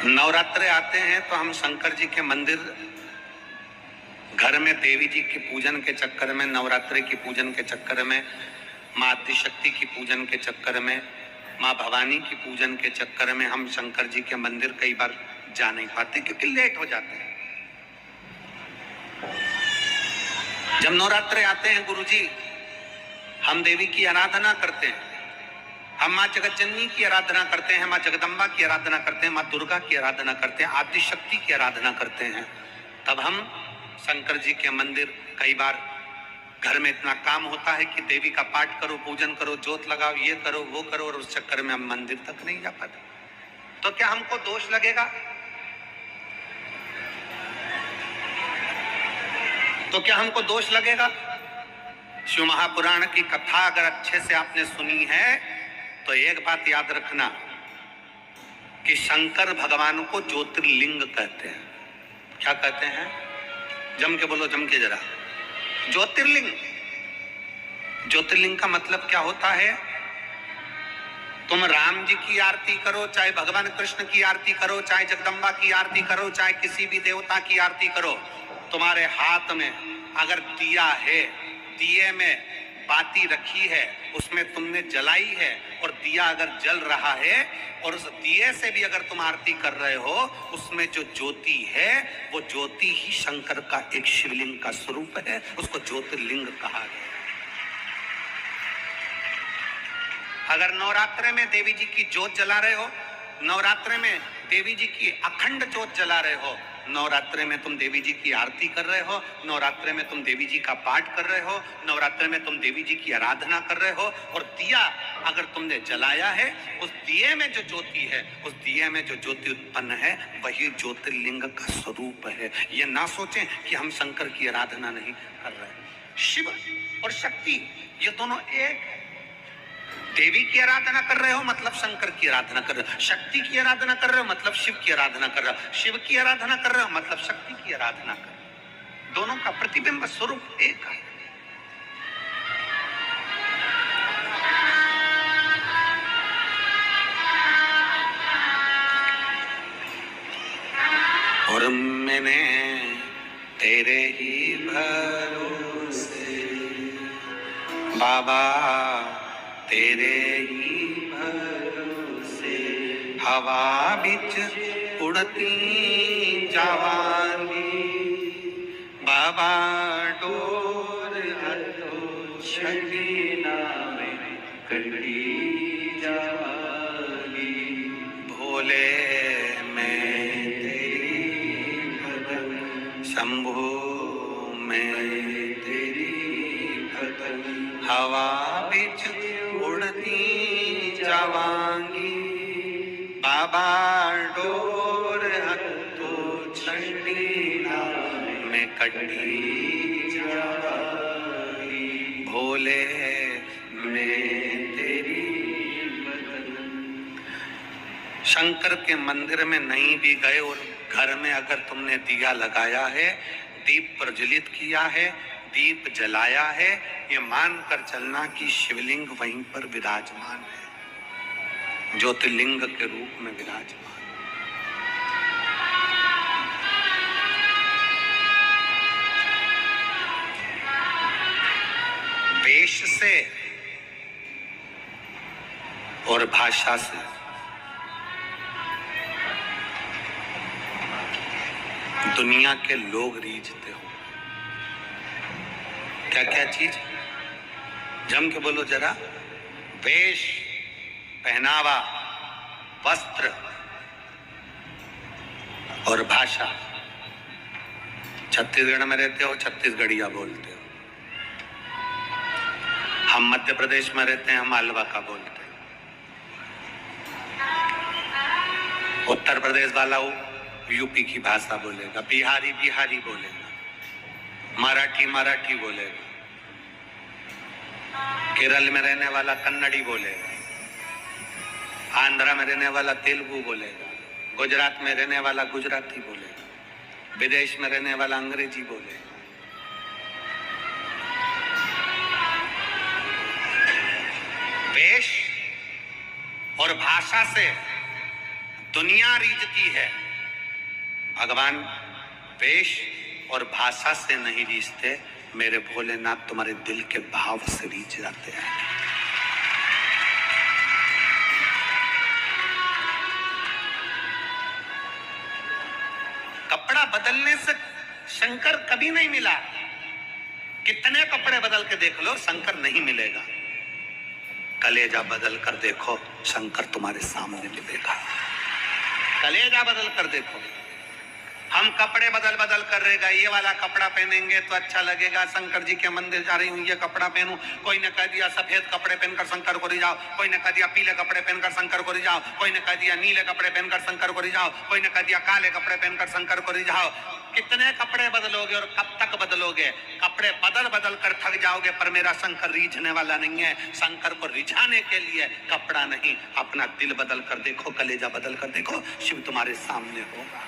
नवरात्रे आते हैं तो हम शंकर जी के मंदिर, घर में देवी जी के पूजन के चक्कर में, नवरात्रे की पूजन के चक्कर में, माँ आदिशक्ति की पूजन के चक्कर में, माँ भवानी की पूजन के चक्कर में हम शंकर जी के मंदिर कई बार जा नहीं पाते क्योंकि लेट हो जाते हैं। जब नवरात्रे आते हैं गुरुजी, हम देवी की आराधना करते हैं, हम माँ जगत जननी की आराधना करते हैं, माँ जगदम्बा की आराधना करते हैं, माँ दुर्गा की आराधना करते हैं, आदिशक्ति की आराधना करते हैं। तब हम शंकर जी के मंदिर, कई बार घर में इतना काम होता है कि देवी का पाठ करो, पूजन करो, जोत लगाओ, ये करो, वो करो, और उस चक्कर में हम मंदिर तक नहीं जा पाते। तो क्या हमको दोष लगेगा? तो क्या हमको दोष लगेगा? शिव महापुराण की कथा अगर अच्छे से आपने सुनी है तो एक बात याद रखना कि शंकर भगवान को ज्योतिर्लिंग कहते हैं। क्या कहते हैं? जम के बोलो, जम के जरा। ज्योतिर्लिंग। ज्योतिर्लिंग का मतलब क्या होता है? तुम राम जी की आरती करो, चाहे भगवान कृष्ण की आरती करो, चाहे जगदम्बा की आरती करो, चाहे किसी भी देवता की आरती करो, तुम्हारे हाथ में अगर दिया है, दिए में बाती रखी है, उसमें तुमने जलाई है, और दिया अगर जल रहा है और उस दिए से भी अगर तुम आरती कर रहे हो, उसमें जो ज्योति है वो ज्योति ही शंकर का एक शिवलिंग का स्वरूप है, उसको ज्योतिर्लिंग कहा गया। अगर नवरात्रे में देवी जी की ज्योत जला रहे हो, नवरात्रे में देवी जी की अखंड ज्योत जला रहे हो, नवरात्रे में तुम देवी जी की आरती कर रहे हो, नवरात्रे में तुम देवी जी का पाठ कर रहे हो, नवरात्रे में तुम देवी जी की आराधना कर रहे हो, और दिया अगर तुमने जलाया है, उस दिए में जो ज्योति है, उस दिए में जो ज्योति उत्पन्न है, वही ज्योतिर्लिंग का स्वरूप है। ये ना सोचें कि हम शंकर की आराधना नहीं कर रहे। शिव और शक्ति ये दोनों एक। देवी की आराधना कर रहे हो मतलब शंकर की आराधना कर रहे हो, शक्ति की आराधना कर रहे हो मतलब शिव की आराधना कर रहे हो, शिव की आराधना कर रहे हो मतलब शक्ति की आराधना कर रहे हो। दोनों का प्रतिबिंब स्वरूप एक है। और मैंने तेरे ही भरोसे बाबा, तेरे ही भरोसे हवा बिच उड़ती जावांगी, बाबा डोर हथो छड़ीना में कटी जावांगी, भोले मैं तेरी भगत, शंभो मैं तेरी भगत, हवा बिच उड़ती जावांगी, बाबा डोर हथो छड़ीना में कटी जावांगी, भोले मैं तेरी भगत। शंकर के मंदिर में नहीं भी गए और घर में अगर तुमने दिया लगाया है, दीप प्रज्वलित किया है, दीप जलाया है, ये मानकर चलना कि शिवलिंग वहीं पर विराजमान है, ज्योतिर्लिंग के रूप में विराजमान। वेश से और भाषा से दुनिया के लोग रीझते हो। क्या क्या चीज? जम के बोलो जरा। वेश, पहनावा, वस्त्र और भाषा। छत्तीसगढ़ में रहते हो, छत्तीसगढ़िया बोलते हो। हम मध्य प्रदेश में रहते हैं, हम मालवा का बोलते हैं। उत्तर प्रदेश वाला यूपी की भाषा बोलेगा, बिहारी बिहारी बोलेगा, मराठी मराठी बोलेगा, केरल में रहने वाला कन्नड़ी बोलेगा, आंध्रा में रहने वाला तेलुगु बोलेगा, गुजरात में रहने वाला गुजराती बोलेगा, विदेश में रहने वाला अंग्रेजी बोलेगा। वेश और भाषा से दुनिया रीझती है, भगवान वेश और भाषा से नहीं रीझते, मेरे भोलेनाथ तुम्हारे दिल के भाव से रीझ जाते हैं। कपड़ा बदलने से शंकर कभी नहीं मिला। कितने कपड़े बदल के देख लो, शंकर नहीं मिलेगा। कलेजा बदल कर देखो, शंकर तुम्हारे सामने मिलेगा। कलेजा बदल कर देखो। हम कपड़े बदल बदल कर रहेगा, ये वाला कपड़ा पहनेंगे तो अच्छा लगेगा, शंकर जी के मंदिर जा रही हूँ ये कपड़ा पहनूं। कोई ने कह दिया सफेद कपड़े पहनकर शंकर को रिझाओ, कोई ने कह दिया पीले कपड़े पहनकर शंकर को रिझाओ, कोई ने कह दिया नीले कपड़े पहनकर शंकर को रिझाओ, कोई ने कह दिया काले कपड़े पहनकर शंकर को रिझाओ। कितने कपड़े बदलोगे और कब तक बदलोगे? कपड़े बदल बदल कर थक जाओगे, पर मेरा शंकर रीझने वाला नहीं है। शंकर को रिझाने के लिए कपड़ा नहीं, अपना दिल बदल कर देखो, कलेजा बदल कर देखो, शिव तुम्हारे सामने होगा।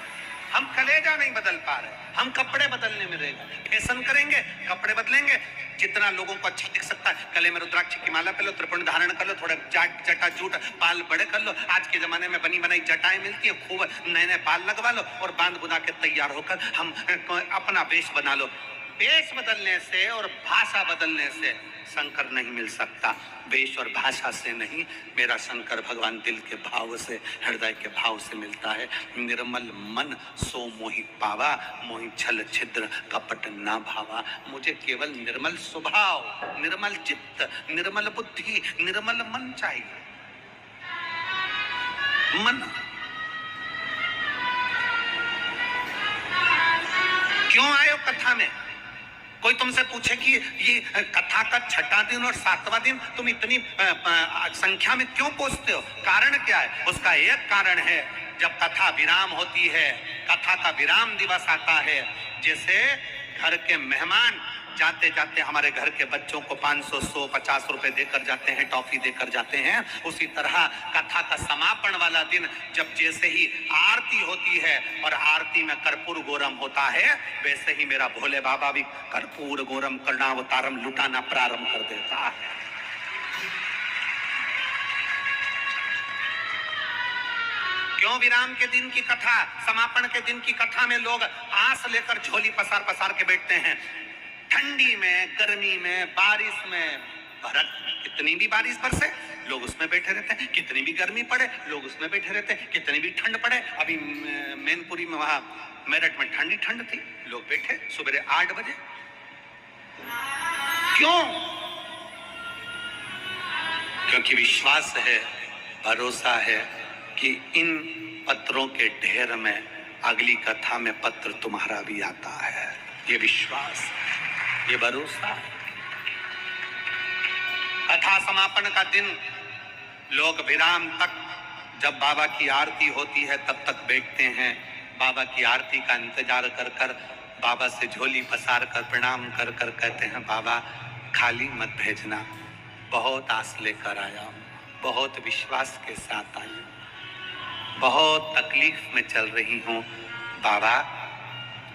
हम कलेजा नहीं बदल पा रहे, हम कपड़े बदलने में रहेगा। फैशन करेंगे, कपड़े बदलेंगे, जितना लोगों को अच्छा दिख सकता है। गले में रुद्राक्ष की माला पहन लो, त्रिपुंड धारण कर लो, थोड़ा जटा जूट बाल बड़े कर लो। आज के जमाने में बनी बनाई जटाएं मिलती है, खूब नए नए बाल लगवा लो और बांध बुना के तैयार होकर हम अपना वेश बना लो। वेश बदलने से और भाषा बदलने से शंकर नहीं मिल सकता। वेश और भाषा से नहीं, मेरा शंकर भगवान दिल के भाव से, हृदय के भाव से मिलता है। निर्मल मन सो मोहि पावा, मोहि छल छिद्र कपट ना भावा। मुझे केवल निर्मल स्वभाव, निर्मल चित्त, निर्मल बुद्धि, निर्मल मन चाहिए। मन क्यों आए हो कथा में? कोई तुमसे पूछे कि ये कथा का छठा दिन और सातवां दिन तुम इतनी संख्या में क्यों पहुंचते हो, कारण क्या है? उसका एक कारण है, जब कथा विराम होती है, कथा का विराम दिवस आता है, जैसे घर के मेहमान जाते जाते हमारे घर के बच्चों को 500, 100, 50 रुपए देकर जाते हैं, टॉफी देकर जाते हैं, उसी तरह कथा का समापन वाला दिन जब जैसे ही आरती होती है और आरती में कर्पूर गौरम होता है, वैसे ही मेरा भोले बाबा भी कर्पूर गौरम कर्णावतारम लुटाना प्रारंभ कर देता है। क्यों विराम के दिन की कथा, समापन के दिन की कथा में लोग आस लेकर झोली पसार पसार के बैठते हैं? ठंडी में, गर्मी में, बारिश में, भरत कितनी भी बारिश बरसे लोग उसमें बैठे रहते हैं, कितनी भी गर्मी पड़े लोग उसमें बैठे रहते हैं, कितनी भी ठंड पड़े। अभी मैनपुरी में, वहां मेरठ में ठंड थी, लोग बैठे सुबह 8 बजे। क्यों? क्योंकि विश्वास है, भरोसा है कि इन पत्रों के ढेर में अगली कथा में पत्र तुम्हारा भी आता है। ये विश्वास, ये भरोसा। कथा समापन का दिन लोग विराम तक, जब बाबा की आरती होती है तब तक बैठते हैं। बाबा की आरती का इंतजार कर कर, बाबा से झोली पसार कर प्रणाम कर कर कहते हैं, बाबा खाली मत भेजना, बहुत आस लेकर आया हूं, बहुत विश्वास के साथ आई हूं, बहुत तकलीफ में चल रही हूं। बाबा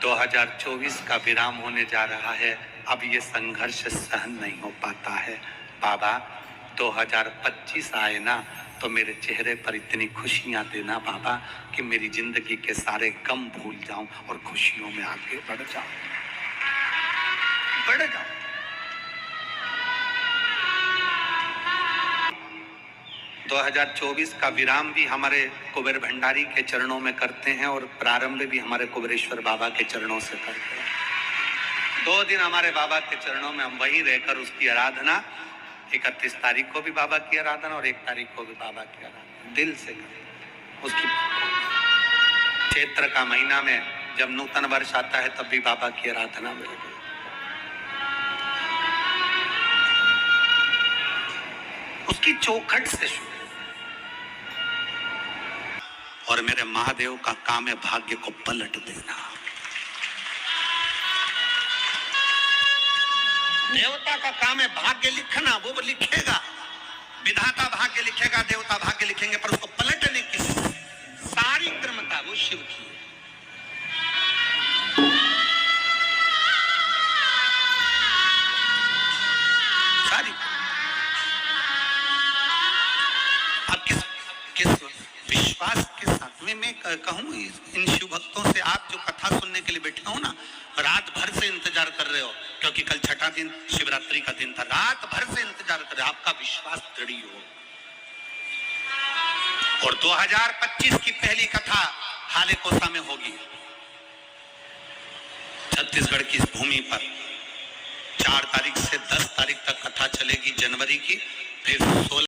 2024 का विराम होने जा रहा है, अब ये संघर्ष सहन नहीं हो पाता है। बाबा 2025 आए ना तो मेरे चेहरे पर इतनी खुशियां देना बाबा कि मेरी जिंदगी के सारे गम भूल जाऊं और खुशियों में आगे बढ़ जाऊं। 2024 का विराम भी हमारे कुबेर भंडारी के चरणों में करते हैं और प्रारंभ भी हमारे कुबेरेश्वर बाबा के चरणों से करते हैं। 2 दिन हमारे बाबा के चरणों में हम वहीं रहकर उसकी आराधना, 31 तारीख को भी बाबा की आराधना और 1 तारीख को भी बाबा की आराधना दिल से करें। उसकी चैत्र का महीना में जब नूतन वर्ष आता है तब भी बाबा की आराधना में लगे। उसकी चौखट से शुरू। और मेरे महादेव का काम है भाग्य को पलट देना। देवता का काम है भाग्य लिखना, वो लिखेगा, विधाता भाग्य लिखेगा, देवता भाग्य लिखेंगे, पर उसको पलटने की सारी क्रमता वो शिव की है। सारी। अब किस विश्वास के साथ मैं कहूँ इन शिव भक्तों से, आप जो कथा सुनने के लिए बैठे हो ना, रात भर से इंतजार कर रहे हो, क्योंकि कल छठा दिन शिवरात्रि का दिन था, रात भर से इंतजार कर रहे हो, आपका विश्वास दृढ़ हो। और 2025 की पहली कथा हाले कोसा में होगी, छत्तीसगढ़ की इस भूमि पर। 4 तारीख से 10 तारीख तक कथा चलेगी जनवरी की, फिर 16